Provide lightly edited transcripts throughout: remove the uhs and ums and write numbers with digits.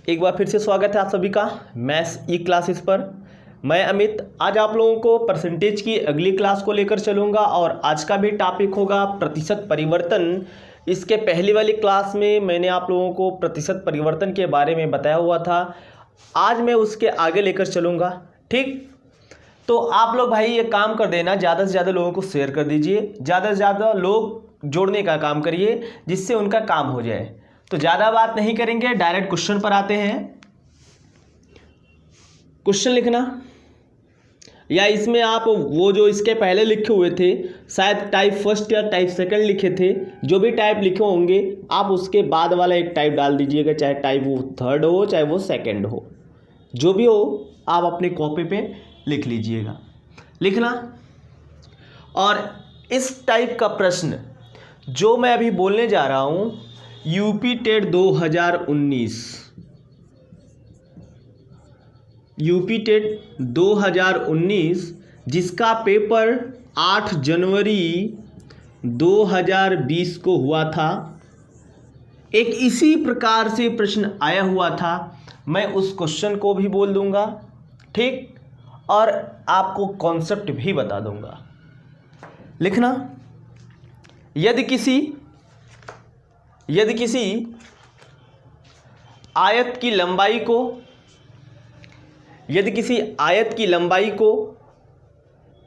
एक बार फिर से स्वागत है आप सभी का मैथ्स ई क्लासेस पर। मैं अमित आज आप लोगों को परसेंटेज की अगली क्लास को लेकर चलूँगा और आज का भी टॉपिक होगा प्रतिशत परिवर्तन। इसके पहली वाली क्लास में मैंने आप लोगों को प्रतिशत परिवर्तन के बारे में बताया हुआ था, आज मैं उसके आगे लेकर चलूँगा। ठीक, तो आप लोग भाई ये काम कर देना, ज़्यादा से ज़्यादा लोगों को शेयर कर दीजिए, ज़्यादा से ज़्यादा लोग जोड़ने का काम करिए जिससे उनका काम हो जाए। तो ज़्यादा बात नहीं करेंगे, डायरेक्ट क्वेश्चन पर आते हैं। क्वेश्चन लिखना, या इसमें आप वो जो इसके पहले लिखे हुए थे शायद टाइप फर्स्ट या टाइप सेकंड लिखे थे, जो भी टाइप लिखे होंगे आप उसके बाद वाला एक टाइप डाल दीजिएगा, चाहे टाइप वो थर्ड हो चाहे वो सेकंड हो, जो भी हो आप अपनी कॉपी पे लिख लीजिएगा। लिखना, और इस टाइप का प्रश्न जो मैं अभी बोलने जा रहा हूँ यूपी टेट 2019, यूपी टेट 2019 जिसका पेपर 8 जनवरी 2020 को हुआ था, एक इसी प्रकार से प्रश्न आया हुआ था। मैं उस क्वेश्चन को भी बोल दूंगा, ठीक, और आपको कॉन्सेप्ट भी बता दूंगा। लिखना, यदि किसी आयत की लंबाई को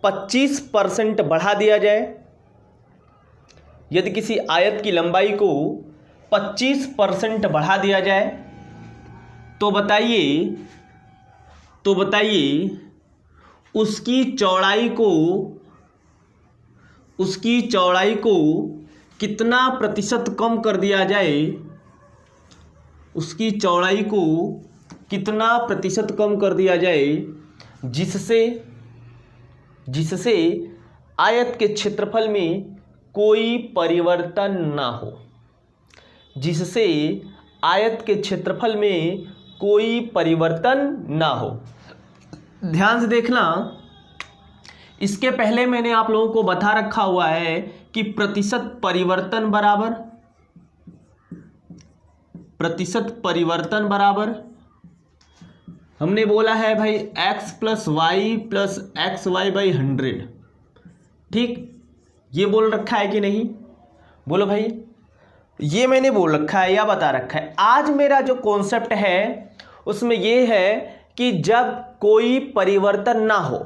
25% बढ़ा दिया जाए, यदि किसी आयत की लंबाई को 25% बढ़ा दिया जाए तो बताइए उसकी चौड़ाई को कितना प्रतिशत कम कर दिया जाए, उसकी चौड़ाई को कितना प्रतिशत कम कर दिया जाए जिससे आयत के क्षेत्रफल में कोई परिवर्तन ना हो, जिससे आयत के क्षेत्रफल में कोई परिवर्तन ना हो। ध्यान से देखना, इसके पहले मैंने आप लोगों को बता रखा हुआ है कि प्रतिशत परिवर्तन बराबर हमने बोला है भाई x plus y plus x y by 100। ठीक, ये बोल रखा है कि नहीं? बोलो भाई, ये मैंने बोल रखा है या बता रखा है? आज मेरा जो कॉन्सेप्ट है उसमें ये है कि जब कोई परिवर्तन ना हो,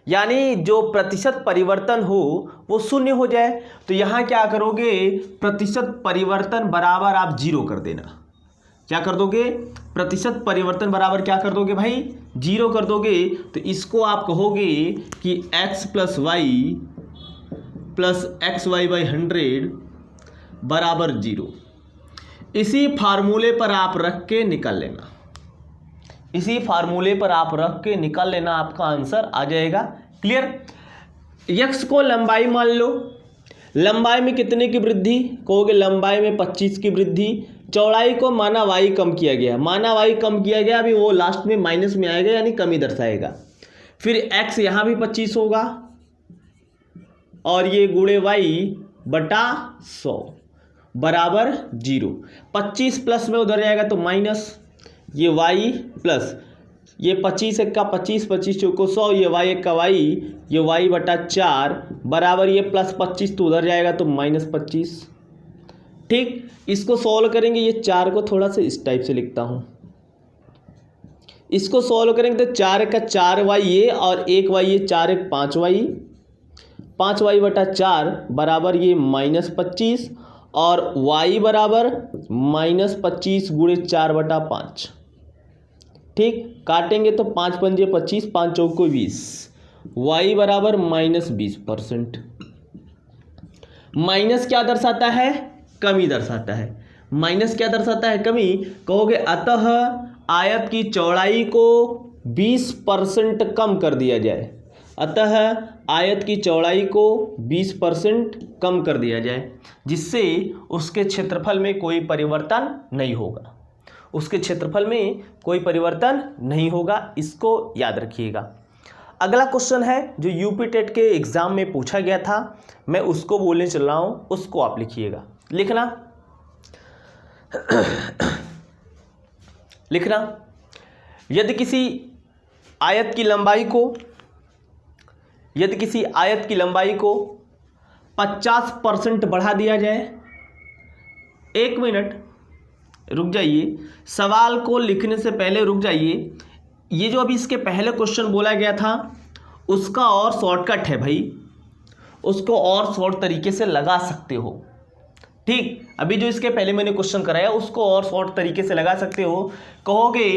यानी जो प्रतिशत परिवर्तन हो वो शून्य हो जाए, तो यहाँ क्या करोगे, प्रतिशत परिवर्तन बराबर आप 0 कर देना। क्या कर दोगे? प्रतिशत परिवर्तन बराबर क्या कर दोगे भाई? 0 कर दोगे। तो इसको आप कहोगे कि x plus y plus x y by 100 बराबर 0। इसी फार्मूले पर आप रख के निकाल लेना, इसी फार्मूले पर आप रख के निकाल लेना, आपका आंसर आ जाएगा। क्लियर? x को लंबाई मान लो, लंबाई में कितने की वृद्धि? कहोगे लंबाई में 25 की वृद्धि। चौड़ाई को माना y कम किया गया, अभी वो लास्ट में माइनस में आएगा यानी कमी दर्शाएगा। फिर x यहाँ भी 25 होगा और ये गुणे y बटा 100 बराबर 0। 25 प्लस में उधर जाएगा तो माइनस, ये y प्लस ये 25 एक का 25, 25 चौको 100, ये y एक का y, ये y बटा 4 बराबर ये प्लस 25 तो उधर जाएगा तो माइनस 25। ठीक, इसको सॉल्व करेंगे, ये 4 को थोड़ा सा इस टाइप से लिखता हूँ, इसको सॉल्व करेंगे तो 4 का 4y ये और 1y, ये 4 एक 5y, 5y बटा 4 बराबर ये माइनस 25 और y बराबर माइनस 25 गुणे 4 बटा 5। ठीक, काटेंगे तो 5 पंजे 25, 5 चौको 20, y बराबर माइनस 20%। माइनस क्या दर्शाता है? कमी दर्शाता है। माइनस क्या दर्शाता है? कमी। कहोगे अतः आयत की चौड़ाई को 20% कम कर दिया जाए, अतः आयत की चौड़ाई को 20% कम कर दिया जाए जिससे उसके क्षेत्रफल में कोई परिवर्तन नहीं होगा, उसके क्षेत्रफल में कोई परिवर्तन नहीं होगा। इसको याद रखिएगा। अगला क्वेश्चन है जो यूपी टेट के एग्जाम में पूछा गया था, मैं उसको बोलने चल रहा हूँ, उसको आप लिखिएगा। लिखना, लिखना, यदि किसी आयत की लंबाई को 50% बढ़ा दिया जाए, एक मिनट रुक जाइए, सवाल को लिखने से पहले रुक जाइए। ये जो अभी इसके पहले क्वेश्चन बोला गया था उसका और शॉर्टकट है भाई, उसको और शॉर्ट तरीके से लगा सकते हो। ठीक, अभी जो इसके पहले मैंने क्वेश्चन कराया उसको और शॉर्ट तरीके से लगा सकते हो। कहोगे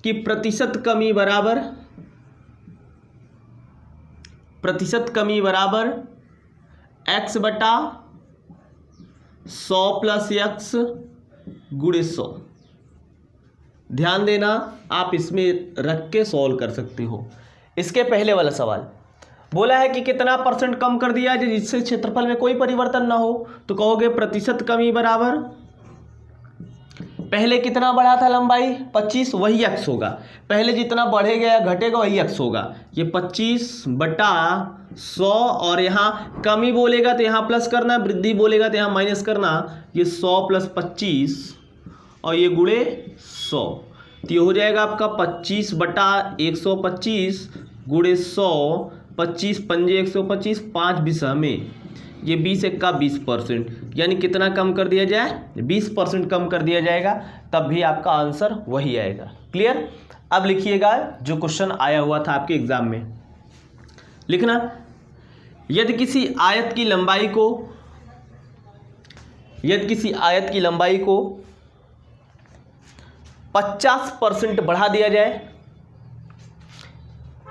कि प्रतिशत कमी बराबर x बटा 100 प्लस x गुणे 100। ध्यान देना, आप इसमें रख के सॉल्व कर सकते हो। इसके पहले वाला सवाल बोला है कि कितना परसेंट कम कर दिया जाए जिससे क्षेत्रफल में कोई परिवर्तन ना हो, तो कहोगे प्रतिशत कमी बराबर, पहले कितना बढ़ा था लंबाई 25, वही x होगा। पहले जितना बढ़ेगा या घटेगा वही x होगा। ये 25 बटा 100, और यहाँ कमी बोलेगा तो यहाँ प्लस करना, वृद्धि बोलेगा तो यहाँ माइनस करना। ये 100 प्लस 25 और ये गुणे 100, तो ये हो जाएगा आपका 25 बटा 125 गुणे 100। 25 पंजे 125, 5 बीसा में ये 20 एक्का 20%, यानी कितना कम कर दिया जाए, 20% कम कर दिया जाएगा, तब भी आपका आंसर वही आएगा। क्लियर। अब लिखिएगा जो क्वेश्चन आया हुआ था आपके एग्जाम में, लिखना, यदि किसी आयत की लंबाई को 50% बढ़ा दिया जाए,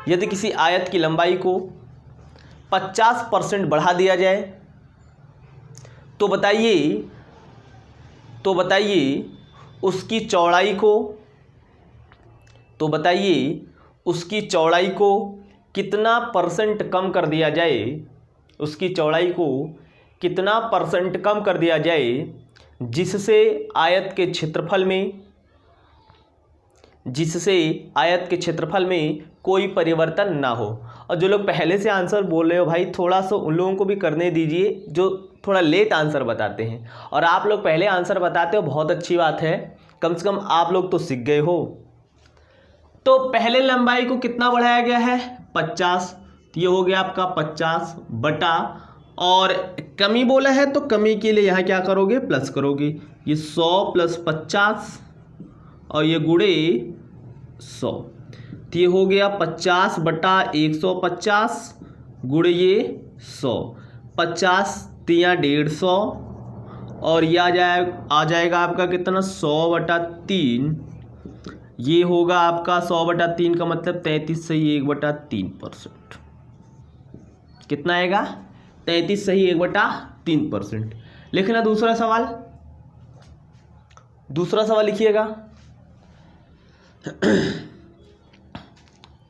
यदि किसी आयत की लंबाई को 50% बढ़ा दिया जाए, तो बताइए उसकी चौड़ाई को कितना परसेंट कम कर दिया जाए, उसकी चौड़ाई को कितना परसेंट कम कर दिया जाए जिससे आयत के क्षेत्रफल में कोई परिवर्तन ना हो। और जो लोग पहले से आंसर बोल रहे हो भाई, थोड़ा सा उन लोगों को भी करने दीजिए जो थोड़ा लेट आंसर बताते हैं। और आप लोग पहले आंसर बताते हो, बहुत अच्छी बात है, कम से कम आप लोग तो सीख गए हो। तो पहले लंबाई को कितना बढ़ाया गया है 50, तो ये हो गया आपका 50 बटा, और कमी बोला है तो कमी के लिए यहाँ क्या करोगे, प्लस करोगे। ये 100 प्लस 50 और ये गुणे 100, तो ये हो गया 50 बटा 150 गुणे ये 100, 50 तिया 150, और ये आ जाएगा आपका कितना 100 बटा 3। ये होगा आपका 100 बटा 3 का मतलब 33 सही 1/3%। कितना आएगा 33 सही 1/3%। लिखना दूसरा सवाल लिखिएगा।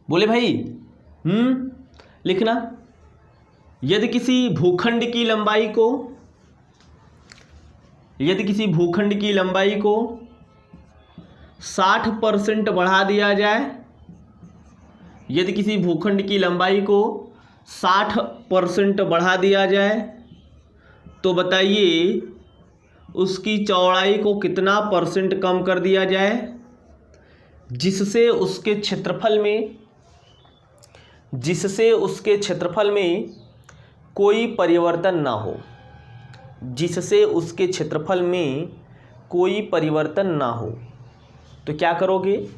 बोले भाई लिखना, यदि किसी भूखंड की लंबाई को 60% बढ़ा दिया जाए, यदि किसी भूखंड की लंबाई को 60% बढ़ा दिया जाए, तो बताइए उसकी चौड़ाई को कितना परसेंट कम कर दिया जाए जिससे उसके क्षेत्रफल में कोई परिवर्तन ना हो, जिससे उसके क्षेत्रफल में कोई परिवर्तन ना हो। तो क्या करोगे,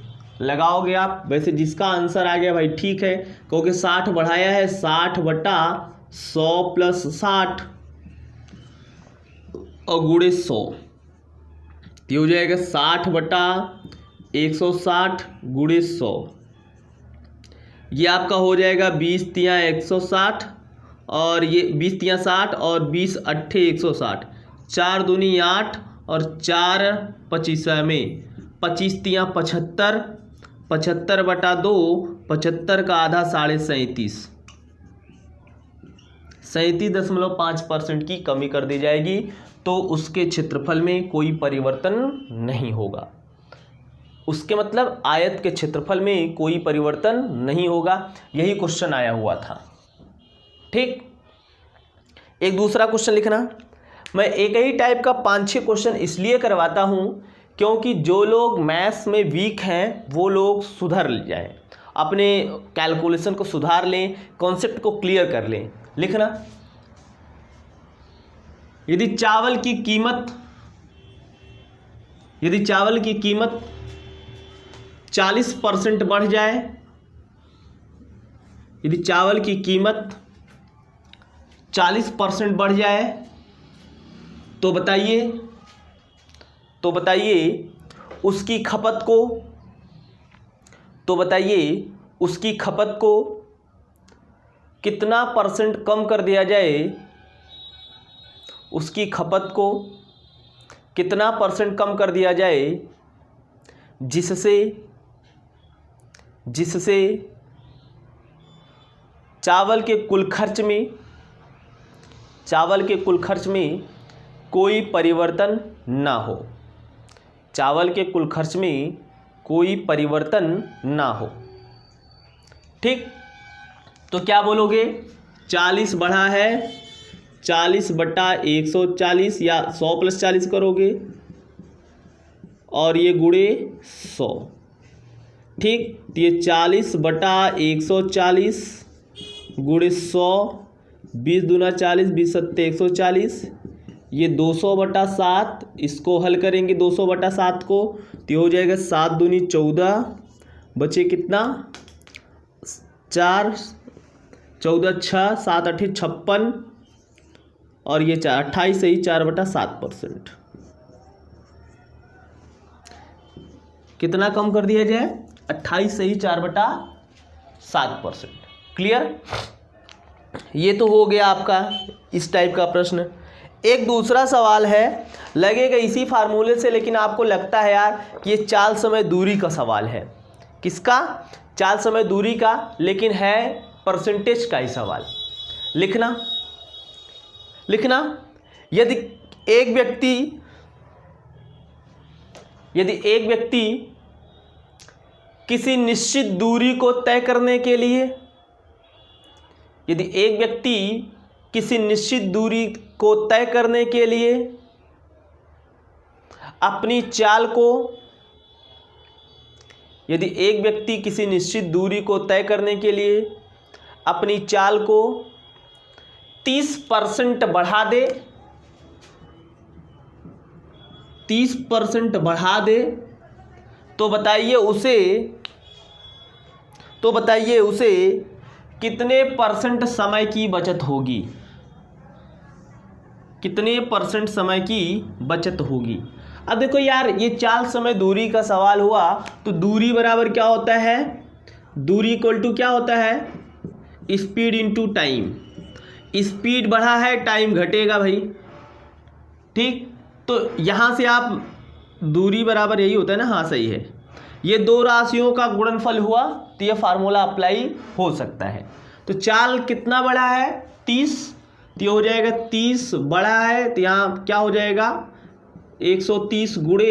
लगाओगे आप। वैसे जिसका आंसर आ गया भाई ठीक है, क्योंकि 60 बढ़ाया है, 60 बटा 100 प्लस 60 और गुणे 100, ये हो जाएगा 60 बटा 160 गुणे 100। ये आपका हो जाएगा 20 तिया 160, और ये 20 तिया 60 और 20 अट्ठे 160, 4 दूनी 8 और 4 25 में 25 तिया 75, 75 बटा 2, 75 का आधा 37.5, 37.5% की कमी कर दी जाएगी, तो उसके क्षेत्रफल में कोई परिवर्तन नहीं होगा। उसके मतलब आयत के क्षेत्रफल में कोई परिवर्तन नहीं होगा। यही क्वेश्चन आया हुआ था। ठीक, एक दूसरा क्वेश्चन लिखना। मैं एक ही टाइप का 5-6 क्वेश्चन इसलिए करवाता हूं क्योंकि जो लोग मैथ्स में वीक हैं वो लोग सुधर जाएं, अपने कैलकुलेशन को सुधार लें, कॉन्सेप्ट को क्लियर कर लें। लिखना, यदि चावल की कीमत 40% बढ़ जाए, यदि चावल की कीमत 40% बढ़ जाए तो बताइए उसकी खपत को कितना परसेंट कम कर दिया जाए, उसकी खपत को कितना परसेंट कम कर दिया जाए जिससे चावल के कुल खर्च में कोई परिवर्तन ना हो, चावल के कुल खर्च में कोई परिवर्तन ना हो। ठीक, तो क्या बोलोगे, 40 बढ़ा है, 40/140 या 100 + 40 करोगे और ये गुणे 100। ठीक, तो ये 40/140 गुणे 100, 20 दूना 40, 20 सत्ते 140, ये 200/7, इसको हल करेंगे 200/7 को, तो ये हो जाएगा 7 दूनी 14, बचे कितना 4, 14 6, 7 8 56 और ये 28 सही 4/7%। कितना कम कर दिया जाए, 28 सही 4/7%। क्लियर, ये तो हो गया आपका इस टाइप का प्रश्न। एक दूसरा सवाल है, लगेगा इसी फार्मूले से, लेकिन आपको लगता है यार कि ये चाल समय दूरी का सवाल है। किसका, चाल समय दूरी का, लेकिन है परसेंटेज का ही सवाल। लिखना, यदि एक व्यक्ति किसी निश्चित दूरी को तय करने के लिए, अपनी चाल को 30% बढ़ा दे, 30% बढ़ा दे, तो बताइए उसे कितने परसेंट समय की बचत होगी, कितने परसेंट समय की बचत होगी। अब देखो यार, ये चाल समय दूरी का सवाल हुआ, तो दूरी बराबर क्या होता है, दूरी इक्वल टू क्या होता है, स्पीड इंटू टाइम। स्पीड बढ़ा है, टाइम घटेगा भाई। ठीक, तो यहाँ से आप दूरी बराबर यही होता है ना, हाँ सही है। ये दो राशियों का गुणनफल हुआ तो ये फार्मूला अप्लाई हो सकता है। तो चाल कितना बड़ा है, 30, तो ये हो जाएगा 30 बड़ा है, तो यहाँ क्या हो जाएगा 130 गुणे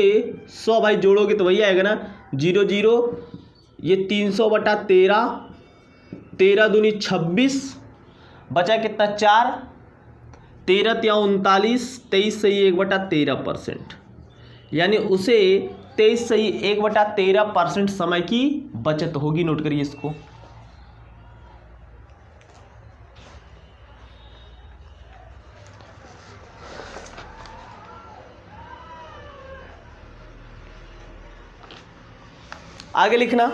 100, भाई जोड़ोगे तो वही आएगा ना, 0 0, ये 300/13, 13 दूनी 26, बचा कितना 4, 13 × 39, 23 सही 1/13%, यानी उसे 23 सही 1/13% समय की बचत होगी। नोट करिए इसको। आगे लिखना,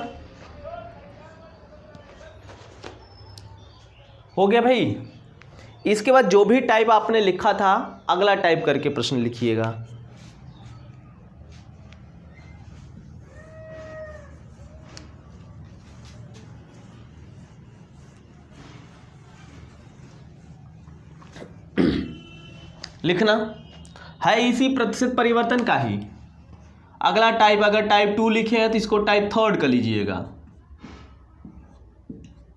हो गया भाई। इसके बाद जो भी टाइप आपने लिखा था, अगला टाइप करके प्रश्न लिखिएगा। लिखना है इसी प्रतिशत परिवर्तन का ही अगला टाइप। अगर टाइप 2 लिखे हैं तो इसको टाइप 3 कर लीजिएगा।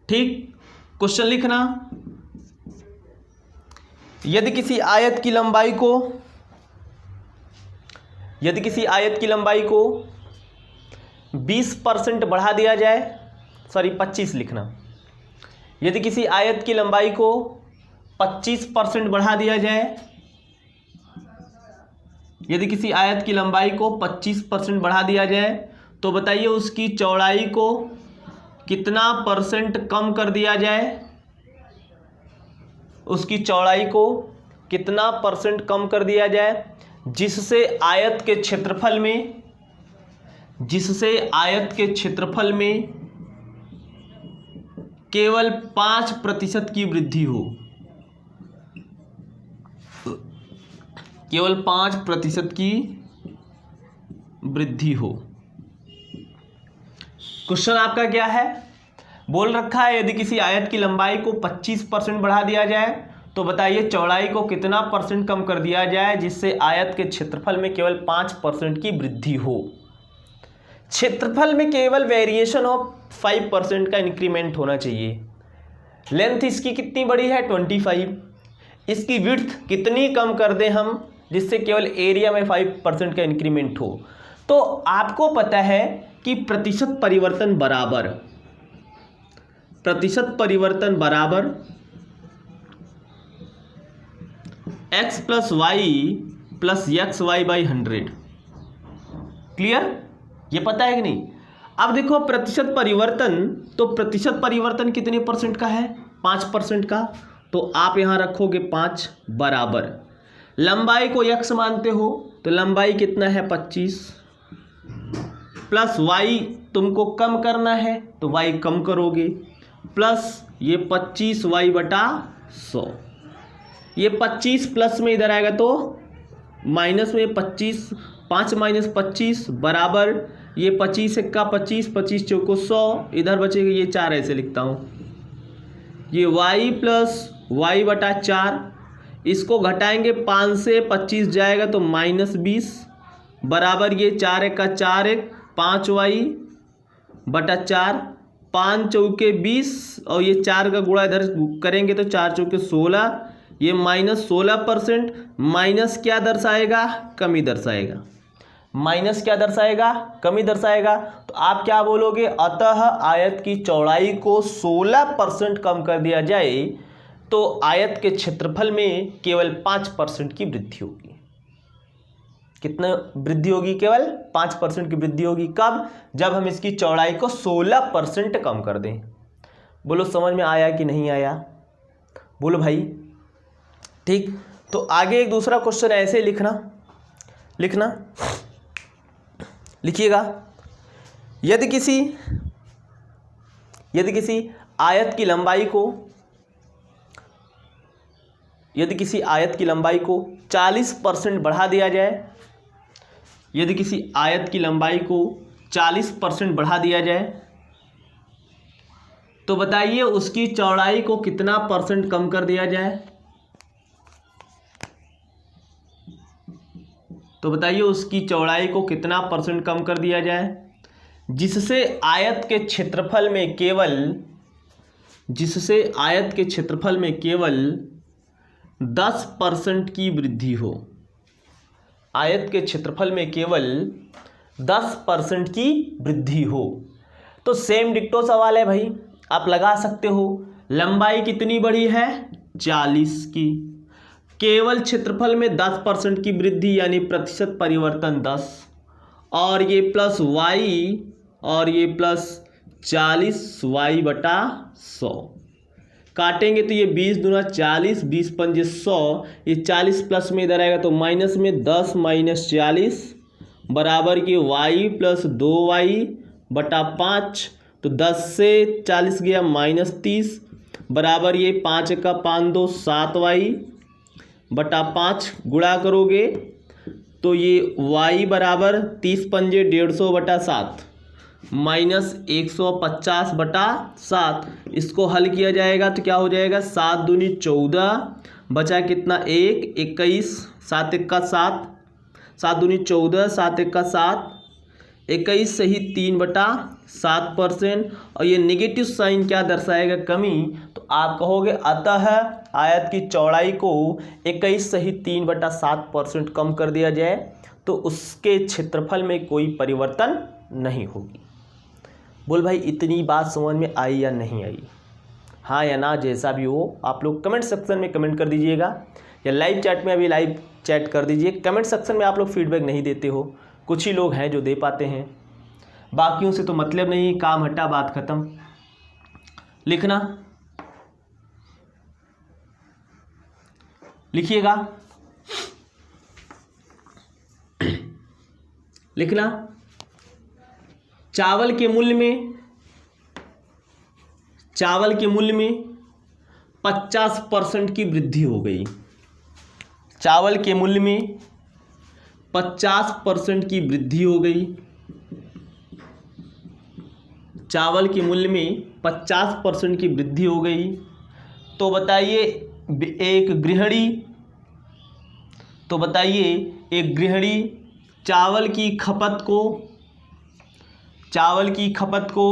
ठीक, क्वेश्चन लिखना, यदि किसी आयत की लंबाई को 20% बढ़ा दिया जाए, 25 लिखना, यदि किसी आयत की लंबाई को 25% बढ़ा दिया जाए यदि किसी आयत की लंबाई को 25% बढ़ा दिया जाए तो बताइए उसकी चौड़ाई को कितना परसेंट कम कर दिया जाए, उसकी चौड़ाई को कितना परसेंट कम कर दिया जाए जिससे आयत के क्षेत्रफल में केवल 5% की वृद्धि हो, केवल 5% की वृद्धि हो। क्वेश्चन आपका क्या है, बोल रखा है यदि किसी आयत की लंबाई को 25% बढ़ा दिया जाए तो बताइए चौड़ाई को कितना परसेंट कम कर दिया जाए जिससे आयत के क्षेत्रफल में केवल 5% की वृद्धि हो। क्षेत्रफल में केवल वेरिएशन ऑफ 5% का इंक्रीमेंट होना चाहिए। लेंथ इसकी कितनी बड़ी है 25, इसकी विड्थ कितनी कम कर दें हम जिससे केवल एरिया में 5% का इंक्रीमेंट हो। तो आपको पता है कि प्रतिशत परिवर्तन बराबर x plus y plus x y by 100। Clear, ये पता है कि नहीं। अब देखो प्रतिशत परिवर्तन, तो प्रतिशत परिवर्तन कितने परसेंट का है 5% का, तो आप यहां रखोगे 5 बराबर लंबाई को x मानते हो तो लंबाई कितना है 25 प्लस y तुमको कम करना है तो y कम करोगे प्लस ये 25y बटा 100, ये 25 प्लस में इधर आएगा तो माइनस में 25, 5 माइनस 25 बराबर ये 25 एक्का 25, 25 चौको 100, इधर बचेगा ये 4, ऐसे लिखता हूँ ये y प्लस वाई बटा 4, इसको घटाएंगे 5 से 25 जाएगा तो -20 बराबर ये 4 एक्का 4 एक 5y बटा 4, 5 चौके 20 और ये 4 का गुणा इधर करेंगे तो 4 चौके 16, ये -16%, माइनस क्या दर्शाएगा कमी दर्शाएगा, माइनस क्या दर्शाएगा कमी दर्शाएगा। तो आप क्या बोलोगे, अतः आयत की चौड़ाई को 16% कम कर दिया जाए तो आयत के क्षेत्रफल में केवल 5% की वृद्धि होगी। कितना वृद्धि होगी, केवल 5% की वृद्धि होगी। कब, जब हम इसकी चौड़ाई को 16% कम कर दें। बोलो समझ में आया कि नहीं आया, बोलो भाई। ठीक, तो आगे एक दूसरा क्वेश्चन ऐसे लिखना लिखिएगा, यदि किसी आयत की लंबाई को 40% बढ़ा दिया जाए, यदि किसी आयत की लंबाई को 40% बढ़ा दिया जाए तो बताइए उसकी चौड़ाई को कितना परसेंट कम कर दिया जाए, तो बताइए उसकी चौड़ाई को कितना परसेंट कम कर दिया जाए जिससे आयत के क्षेत्रफल में केवल 10% की वृद्धि हो। आयत के क्षेत्रफल में केवल 10% की वृद्धि हो। तो सेम डिक्टो सवाल है भाई, आप लगा सकते हो। लंबाई कितनी बड़ी है 40 की, केवल क्षेत्रफल में 10% की वृद्धि यानी प्रतिशत परिवर्तन 10, और ये प्लस y और ये प्लस 40y बटा 100, काटेंगे तो ये 20 दूना 40, 20 पंजे 100, ये 40 प्लस में इधर आएगा तो माइनस में 10 माइनस 40 बराबर ये y प्लस 2y बटा 5, तो 10 से 40 गया -30 बराबर ये 5 का 5 2 7y बटा 5, गुणा करोगे तो ये y बराबर 30 पंजे 150 बटा 7 माइनस 150 बटा 7, इसको हल किया जाएगा तो क्या हो जाएगा 7 दूनी 14, बचा कितना 1 21, 7 एक्का 7, 7 दूनी 14, 7 एक्का 7, 21 सही 3 बटा 7%, और ये नेगेटिव साइन क्या दर्शाएगा कमी, तो आप कहोगे अतः आयत की चौड़ाई को 21 सही 3 बटा 7% कम कर दिया जाए तो उसके क्षेत्रफल में कोई परिवर्तन नहीं होगी। बोल भाई इतनी बात समझ में आई या नहीं आई, हाँ या ना, जैसा भी हो आप लोग कमेंट सेक्शन में कमेंट कर दीजिएगा, या लाइव चैट में अभी लाइव चैट कर दीजिए। कमेंट सेक्शन में आप लोग फीडबैक नहीं देते हो, कुछ ही लोग हैं जो दे पाते हैं, बाकियों से तो मतलब नहीं, काम हटा बात खत्म। लिखना, लिखिएगा, लिखना। चावल के मूल्य में 50% की वृद्धि हो गई। चावल के मूल्य में 50% की वृद्धि हो गई। चावल के मूल्य में 50% की वृद्धि हो गई। तो बताइए एक गृहिणी चावल की खपत को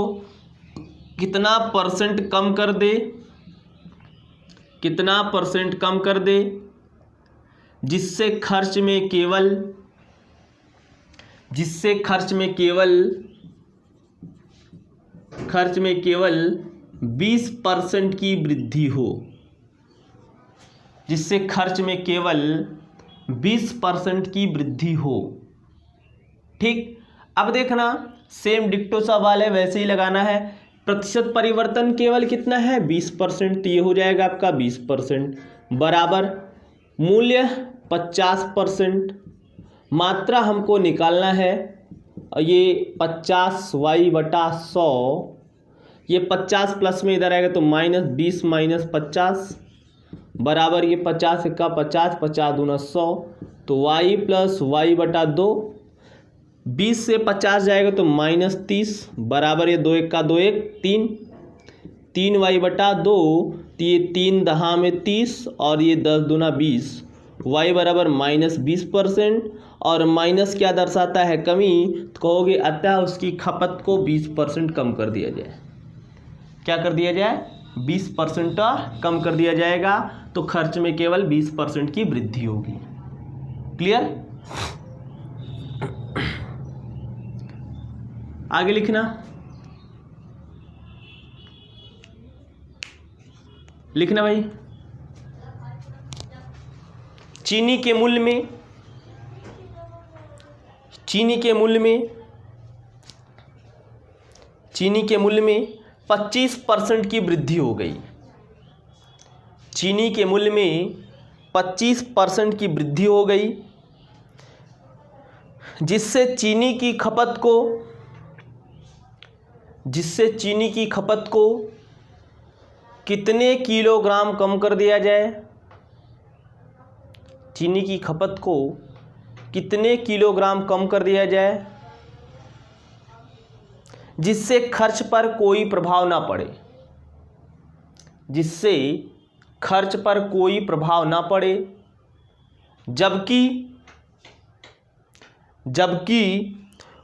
कितना परसेंट कम कर दे, जिससे खर्च में केवल 20% की वृद्धि हो, जिससे खर्च में केवल 20% की वृद्धि हो। ठीक, अब देखना सेम डिक्टो सवाल है, वैसे ही लगाना है। प्रतिशत परिवर्तन केवल कितना है 20%, तो ये हो जाएगा आपका 20% बराबर मूल्य 50%, मात्रा हमको निकालना है, ये 50y/100, ये 50 प्लस में इधर आएगा तो -20 - 50 बराबर ये 50 × 50, 50 दूना 100, तो y + y/2, 20 से 50 जाएगा तो -30 बराबर ये 2 × 1 = 2 × 1 = 3, 3y/2, तो ये 3 दहा में 30 और ये 10 दूना 20, y बराबर -20%, और माइनस क्या दर्शाता है कमी, तो कहोगे अतः उसकी खपत को 20% कम कर दिया जाए। क्या कर दिया जाए 20% कम कर दिया जाएगा, तो खर्च में केवल 20% की वृद्धि होगी। क्लियर, आगे लिखना, भाई। चीनी के मूल्य में 25% की वृद्धि हो गई। चीनी के मूल्य में 25% की वृद्धि हो गई, जिससे चीनी की खपत को कितने किलोग्राम कम कर दिया जाए। चीनी की खपत को कितने किलोग्राम कम कर दिया जाए, जिससे खर्च पर कोई प्रभाव ना पड़े, जबकि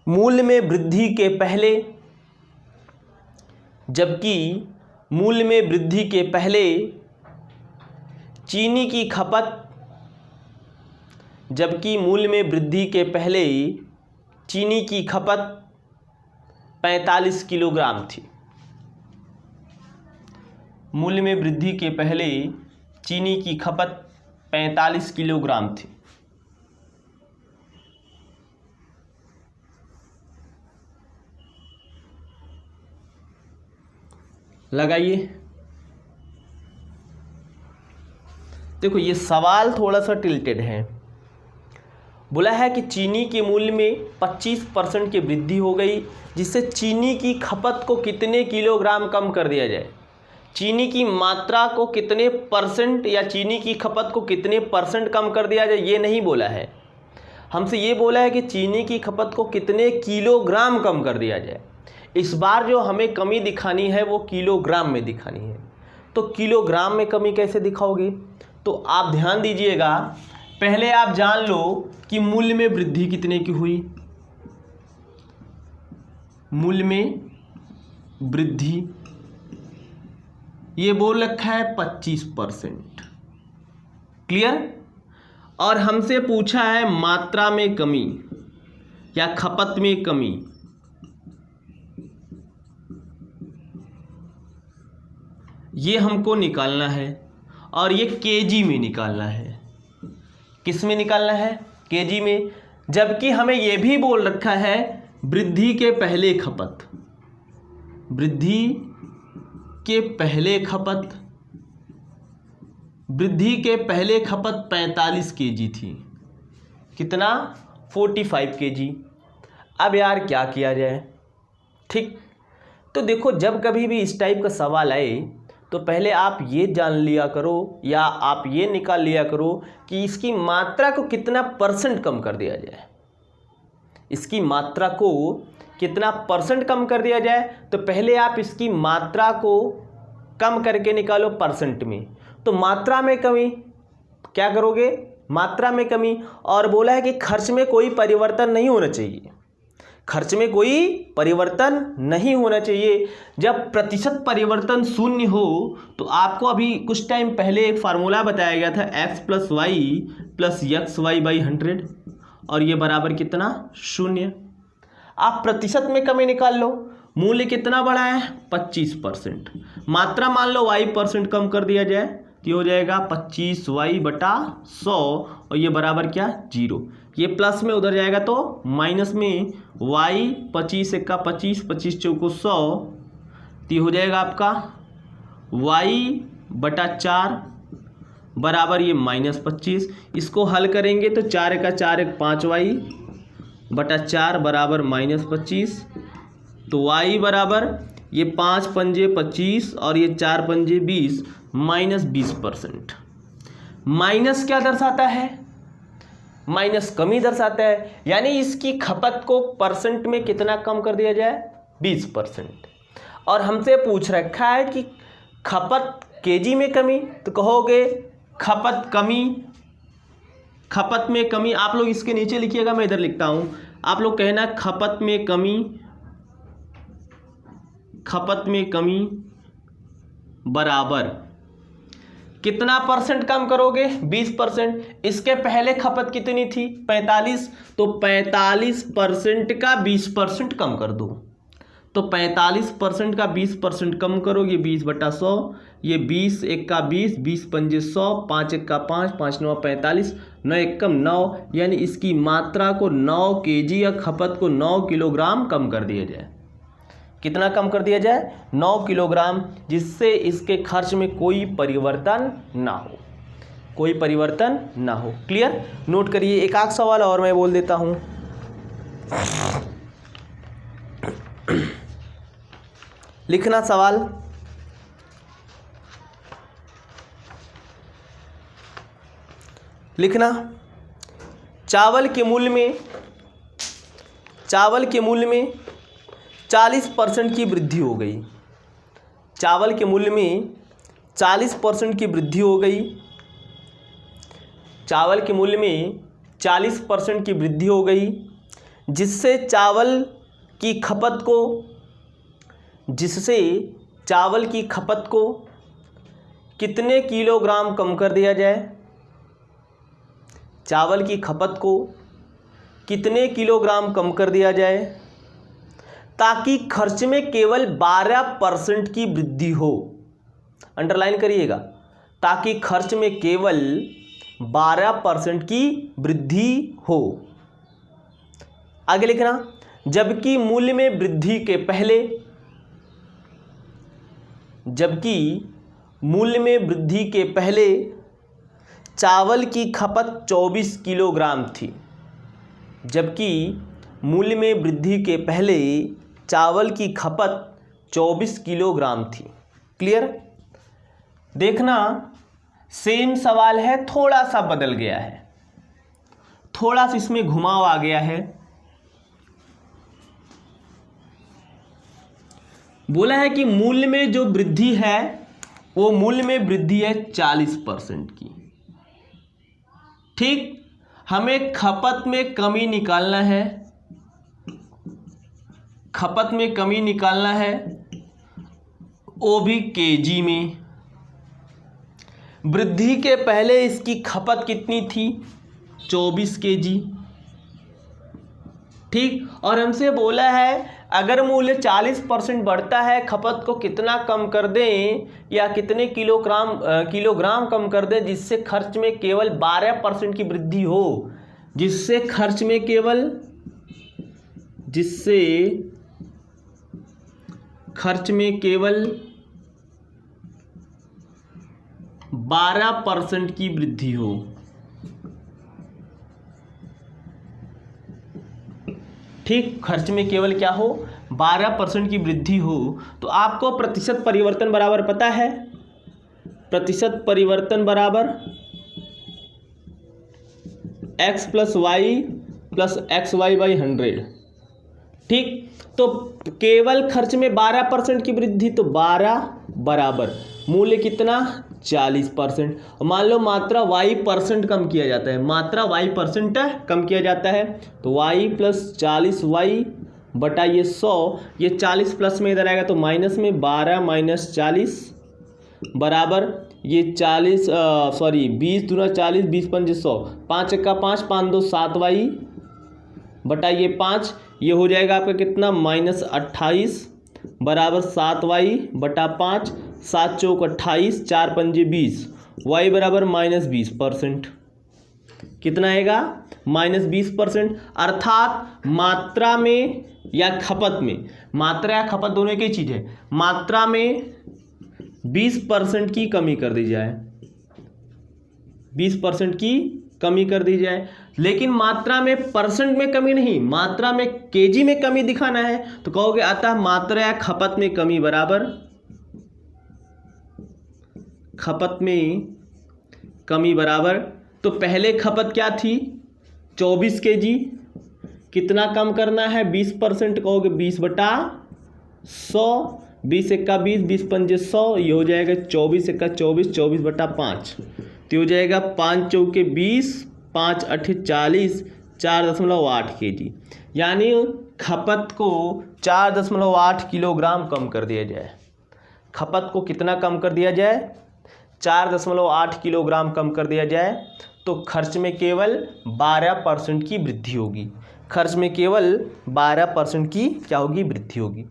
मूल्य में वृद्धि के पहले चीनी की खपत 45 किलोग्राम थी। मूल्य में वृद्धि के पहले चीनी की खपत 45 किलोग्राम थी। लगाइए। देखो ये सवाल थोड़ा सा टिल्टेड है। बोला है कि चीनी के मूल्य में 25% की वृद्धि हो गई, जिससे चीनी की खपत को कितने किलोग्राम कम कर दिया जाए। चीनी की मात्रा को कितने परसेंट या चीनी की खपत को कितने परसेंट कम कर दिया जाए, ये नहीं बोला है। हमसे ये बोला है कि चीनी की खपत को कितने किलोग्राम कम कर दिया जाए। इस बार जो हमें कमी दिखानी है वो किलोग्राम में दिखानी है। तो किलोग्राम में कमी कैसे दिखाओगे, तो आप ध्यान दीजिएगा। पहले आप जान लो कि मूल्य में वृद्धि कितने की हुई। मूल्य में वृद्धि ये बोल रखा है 25%। क्लियर। और हमसे पूछा है मात्रा में कमी या खपत में कमी। ये हमको निकालना है और ये केजी में निकालना है। किस में निकालना है? केजी में। जबकि हमें यह भी बोल रखा है वृद्धि के पहले खपत, वृद्धि के पहले खपत, वृद्धि के पहले खपत 45 केजी थी। कितना? 45 केजी। अब यार क्या किया जाए? ठीक, तो देखो जब कभी भी इस टाइप का सवाल आए तो पहले आप ये जान लिया करो या आप ये निकाल लिया करो कि इसकी मात्रा को कितना परसेंट कम कर दिया जाए। इसकी मात्रा को कितना परसेंट कम कर दिया जाए, तो पहले आप इसकी मात्रा को कम करके निकालो परसेंट में। तो मात्रा में कमी क्या करोगे? मात्रा में कमी। और बोला है कि खर्च में कोई परिवर्तन नहीं होना चाहिए, खर्च में कोई परिवर्तन नहीं होना चाहिए। जब प्रतिशत परिवर्तन शून्य हो तो आपको अभी कुछ टाइम पहले एक फार्मूला बताया गया था x plus y plus x y by 100, और ये बराबर कितना? 0। आप प्रतिशत में कमी निकाल लो। मूल्य कितना बढ़ा है? 25%। मात्रा मान लो y% कम कर दिया जाए तो हो जाएगा 25y/100, और ये बराबर क्या? 0। ये प्लस में उधर जाएगा तो माइनस में y, 25 × 25, 25 × 100, तो हो जाएगा आपका y/4 बराबर ये -25। इसको हल करेंगे तो 4 × 4 = 5y/4 बराबर -25। तो y बराबर ये 5 पंजे 25 और ये 4 पंजे 20, -20%। माइनस क्या दर्शाता है? माइनस कमी दर्शाता है, यानी इसकी खपत को परसेंट में कितना कम कर दिया जाए? 20%। और हमसे पूछ रखा है कि खपत केजी में कमी, तो कहोगे खपत कमी, खपत में कमी। आप लोग इसके नीचे लिखिएगा, मैं इधर लिखता हूं। आप लोग कहना खपत में कमी, खपत में कमी बराबर कितना परसेंट कम करोगे? 20%। इसके पहले खपत कितनी थी? 45। तो 45% का 20% कम कर दो। तो 45% का 20% कम करोगे 20/100, ये 20 × 1 = 20, 20 पंजे 100, 5 × 1 = 5, 5 × 9 = 45, 9 × 1 = 9, यानी इसकी मात्रा को 9 केजी या खपत को 9 किलोग्राम कम कर दिया जाए। कितना कम कर दिया जाए? 9 किलोग्राम, जिससे इसके खर्च में कोई परिवर्तन ना हो, कोई परिवर्तन ना हो। क्लियर? नोट करिए। एक आख सवाल और मैं बोल देता हूं। लिखना सवाल। लिखना, चावल के मूल्य में 40% की वृद्धि हो गई। चावल के मूल्य में 40% की वृद्धि हो गई। चावल के मूल्य में 40% की वृद्धि हो गई, जिससे चावल की खपत को कितने किलोग्राम कम कर दिया जाए? चावल की खपत को कितने किलोग्राम कम कर दिया जाए ताकि खर्च में केवल 12% की वृद्धि हो। अंडरलाइन करिएगा, ताकि खर्च में केवल 12% की वृद्धि हो। आगे लिखना, जबकि मूल्य में वृद्धि के पहले चावल की खपत 24 किलोग्राम थी। जबकि मूल्य में वृद्धि के पहले चावल की खपत 24 किलोग्राम थी। क्लियर? देखना, सेम सवाल है, थोड़ा सा बदल गया है, थोड़ा सा इसमें घुमाव आ गया है। बोला है कि मूल्य में जो वृद्धि है वो मूल्य में वृद्धि है 40% की। ठीक, हमें खपत में कमी निकालना है, खपत में कमी निकालना है, वो भी केजी में। वृद्धि के पहले इसकी खपत कितनी थी? 24 केजी। ठीक। और हमसे बोला है अगर मूल्य 40% बढ़ता है खपत को कितना कम कर दें या कितने किलोग्राम कम कर दें जिससे खर्च में केवल 12% की वृद्धि हो, जिससे खर्च में केवल 12% की वृद्धि हो। ठीक, खर्च में केवल क्या हो, 12% की वृद्धि हो। तो आपको प्रतिशत परिवर्तन बराबर पता है, प्रतिशत परिवर्तन बराबर x plus y plus x y by 100। ठीक, तो केवल खर्च में 12% की वृद्धि, तो 12 बराबर मूल्य कितना 40%। मान लो मात्रा y% कम किया जाता है, मात्रा y% कम किया जाता है, तो y प्लस 40y बटा ये 100, ये 40 प्लस में इधर आएगा तो माइनस में 12 माइनस 40 बराबर ये 20 दूना 40, 20 पंजे 100, 5 1 5, 5 2 7y बटा ये 5, ये हो जाएगा आपका कितना -28 बराबर 7y बटा 5, 7 चौक 28, 4 पंजे 20, y बराबर -20%। कितना आएगा -20%। अर्थात मात्रा में या खपत में, मात्रा या खपत दोनों एक ही चीज़ है, मात्रा में 20% की कमी कर दी जाए, 20% की कमी कर दी जाए। लेकिन मात्रा में परसेंट में कमी नहीं, मात्रा में केजी में कमी दिखाना है, तो कहोगे अतः मात्रा या खपत में कमी बराबर खपत में कमी बराबर, तो पहले खपत क्या थी 24 केजी, कितना कम करना है 20%, कहोगे 20 बटा 100, 20 एक्का 20, 20 पंजे 100, ये हो जाएगा 24 एक्का 24, 24 बटा 5, तो हो जाएगा 5 चौके 20, 5 8 40, 4.8 केजी। यानी खपत को 4.8 किलोग्राम कम कर दिया जाए। खपत को कितना कम कर दिया जाए, 4.8 किलोग्राम कम कर दिया जाए, तो खर्च में केवल 12% की वृद्धि होगी। खर्च में केवल 12% की क्या होगी, वृद्धि होगी।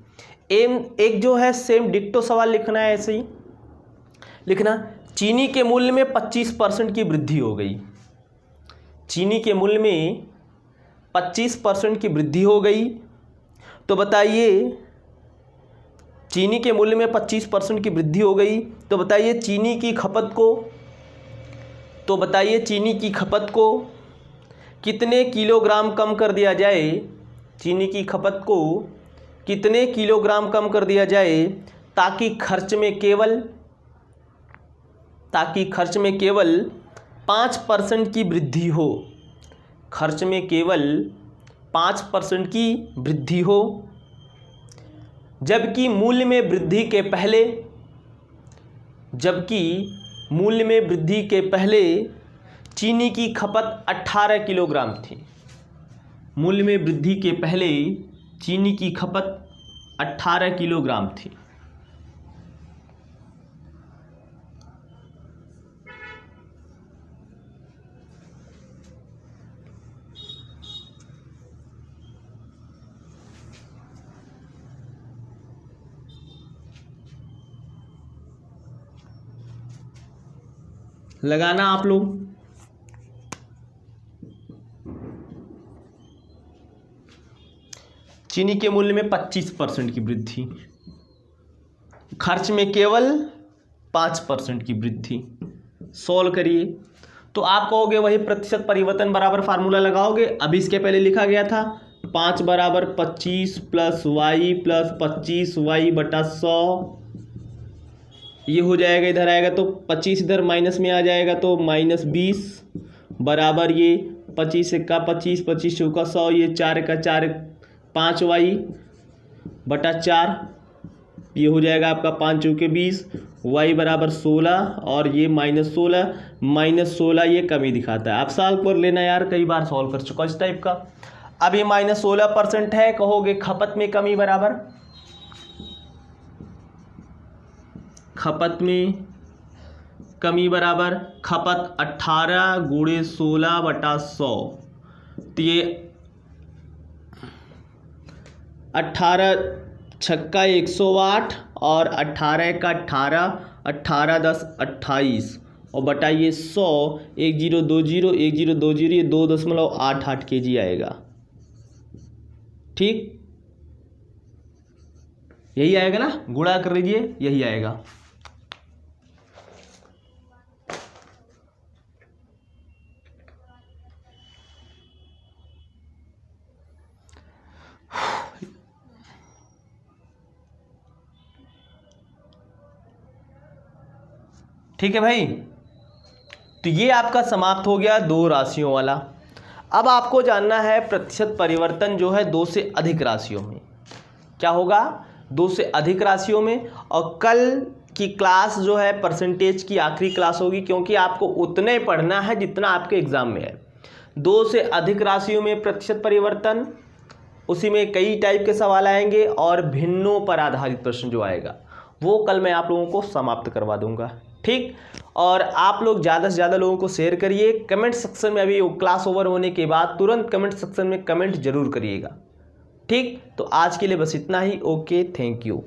एक जो है सेम डिक्टो सवाल लिखना है, ऐसे ही लिखना, चीनी के मूल्य में 25% की वृद्धि हो गई। चीनी के मूल्य में 25% की वृद्धि हो गई, तो बताइए चीनी के मूल्य में 25% की वृद्धि हो गई, तो बताइए चीनी की खपत को कितने किलोग्राम कम कर दिया जाए, चीनी की खपत को कितने किलोग्राम कम कर दिया जाए ताकि खर्च में केवल 5% की वृद्धि हो, खर्च में केवल 5% की वृद्धि हो, जबकि मूल्य में वृद्धि के पहले चीनी की खपत 18 किलोग्राम थी। मूल्य में वृद्धि के पहले चीनी की खपत 18 किलोग्राम थी। लगाना आप लोग। चीनी के मूल्य में 25% की वृद्धि, खर्च में केवल 5% की वृद्धि। सॉल्व करिए तो आप कहोगे वही प्रतिशत परिवर्तन बराबर फार्मूला लगाओगे। अभी इसके पहले लिखा गया था 5 बराबर 25 प्लस वाई प्लस 25y बटा 100, ये हो जाएगा, इधर आएगा तो 25 इधर माइनस में आ जाएगा तो -20 बराबर ये 25 एक्का 25, 25 चौका 100, ये 4 एक्का 4, 5y बटा 4, ये हो जाएगा आपका 5 चौके 20, y बराबर 16 और ये -16 ये कमी दिखाता है। आप सॉल्व कर लेना यार, कई बार सॉल्व कर चुका इस टाइप का। अब ये -16% है, कहोगे खपत में कमी बराबर, खपत में कमी बराबर खपत 18 × 16 बटा 100, तो ये 18 छक्का 108 और 18 का 18, 18 10 28 और बटाइए 100, 1020 1020, ये 2.88 kg आएगा। ठीक, यही आएगा ना, गुणा कर लीजिए, यही आएगा। ठीक है भाई, तो ये आपका समाप्त हो गया दो राशियों वाला। अब आपको जानना है प्रतिशत परिवर्तन जो है दो से अधिक राशियों में क्या होगा, दो से अधिक राशियों में। और कल की क्लास जो है परसेंटेज की आखिरी क्लास होगी, क्योंकि आपको उतने पढ़ना है जितना आपके एग्जाम में है। दो से अधिक राशियों में प्रतिशत परिवर्तन, उसी में कई टाइप के सवाल आएंगे और भिन्नों पर आधारित प्रश्न जो आएगा वो कल मैं आप लोगों को समाप्त करवा दूंगा। ठीक, और आप लोग ज़्यादा से ज़्यादा लोगों को शेयर करिए। कमेंट सेक्शन में अभी क्लास ओवर होने के बाद तुरंत कमेंट सेक्शन में कमेंट जरूर करिएगा। ठीक, तो आज के लिए बस इतना ही। Okay, thank you.